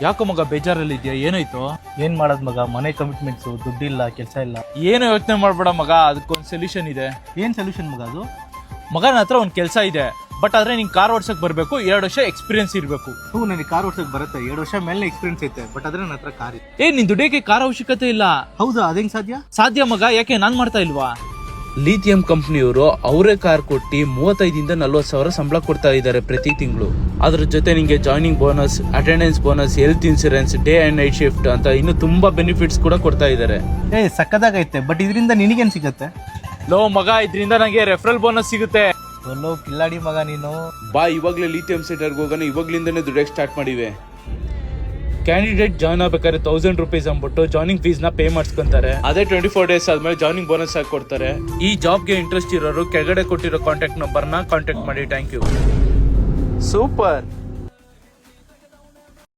ಯಾಕೋ ಮಗ ಬೇಜಾರಲ್ಲಿ ಇದೆಯಾ? ಏನಾಯ್ತು? ಏನ್ ಮಾಡೋದ್ ಮಗ, ಮನೆ ಕಮಿಟ್ಮೆಂಟ್ಸ್, ದುಡ್ಡಿಲ್ಲ, ಕೆಲಸ ಇಲ್ಲ. ಏನು ಯೋಚನೆ ಮಾಡ್ಬೇಡ ಮಗ, ಅದಕ್ಕೊಂದು ಸೊಲ್ಯೂಷನ್ ಇದೆ. ಏನ್ ಸೊಲ್ಯೂಷನ್ ಮಗ ಅದು? ಮಗ ನನ್ನ ಹತ್ರ ಒಂದು ಕೆಲಸ ಇದೆ, ಬಟ್ ಆದ್ರೆ ನಿಂಗೆ ಕಾರ್ ಓಡ್ಸಕ್ ಬರಬೇಕು, 2 ವರ್ಷ ಎಕ್ಸ್ಪೀರಿಯನ್ಸ್ ಇರಬೇಕು. ನನಗೆ ಕಾರ್ ಓಡ್ಸಕ್ ಬರುತ್ತೆ, 2 ವರ್ಷ ಮೇಲೆ ಎಕ್ಸ್ಪೀರಿಯನ್ಸ್ ಐತೆ, ಬಟ್ ಆದ್ರೆ ನನ್ನ ಹತ್ರ ಕಾರ್ ಇದೆ. ನಿನ್ ದುಡಿಯಕ್ಕೆ ಕಾರ್ ಅವಶ್ಯಕತೆ ಇಲ್ಲ. ಹೌದಾ? ಅದೇಂಗ್ ಸಾಧ್ಯ? ಸಾಧ್ಯ ಮಗ, ಯಾಕೆ ನಾನ್ ಮಾಡ್ತಾ ಇಲ್ವಾ? ಲಿಥಿಯಂ ಕಂಪ್ನಿಯವರು ಅವರೇ ಕಾರ್ ಕೊಟ್ಟು 35 ಇಂದ 40 ಸಾವಿರ ಸಂಬಳ ಕೊಡ್ತಾ ಇದ್ದಾರೆ ಪ್ರತಿ ತಿಂಗಳು. ಅದ್ರ ಜೊತೆ ನಿಮಗೆ joining bonus, attendance bonus, health insurance, day and night shift ಅಂತ ಇನ್ನು ತುಂಬಾ ಬೆನಿಫಿಟ್ಸ್ ಕೂಡ ಕೊಡ್ತಾ ಇದ್ದಾರೆ. ಸಕ್ಕದಾಗೈತೆ, ಬಟ್ ಇದರಿಂದ ನಿನಗೇನ್ ಸಿಗತ್ತೆ? ಲೋ ಮಗ, ಇದರಿಂದ ನಂಗೆ ರೆಫರಲ್ ಬೋನಸ್ ಸಿಗುತ್ತೆ. ಒಲ್ಲೋ ಕಿಲ್ಲಾಡಿ ಮಗ ನೀನು. ಬಾ ಇವಾಗಲೇ ಲಿಥಿಯಂ ಸೆಂಟರ್ಗೆ ಹೋಗೋಣ, ಇವಾಗ್ಲಿಂದನೇ ದುಡಿಯಕ್ಕೆ ಸ್ಟಾರ್ಟ್ ಮಾಡಿವೆ. ಕ್ಯಾಂಡಿಡೇಟ್ ಜಾಯ್ನ್ ಆಗ್ಬೇಕಾದ್ರೆ 1000 ರೂಪೀಸ್ ಅಂದ್ಬಿಟ್ಟು ಜಾಯ್ನಿಂಗ್ ಫೀಸ್ ನ ಪೇ ಮಾಡಿಸ್ಕೊಂತಾರೆ. ಅದೇ 24 ಡೇಸ್ ಆದ್ಮೇಲೆ ಜಾಯ್ನಿಂಗ್ ಬೋನಸ್ ಆಗಿ ಕೊಡ್ತಾರೆ. ಈ ಜಾಬ್ಗೆ ಇಂಟ್ರೆಸ್ಟ್ ಇರೋರು ಕೆಳಗಡೆ ಕೊಟ್ಟಿರೋ ಕಾಂಟ್ಯಾಕ್ಟ್ ನಂಬರ್ನ ಕಾಂಟ್ಯಾಕ್ಟ್ ಮಾಡಿ. Thank you. ಸೂಪರ್.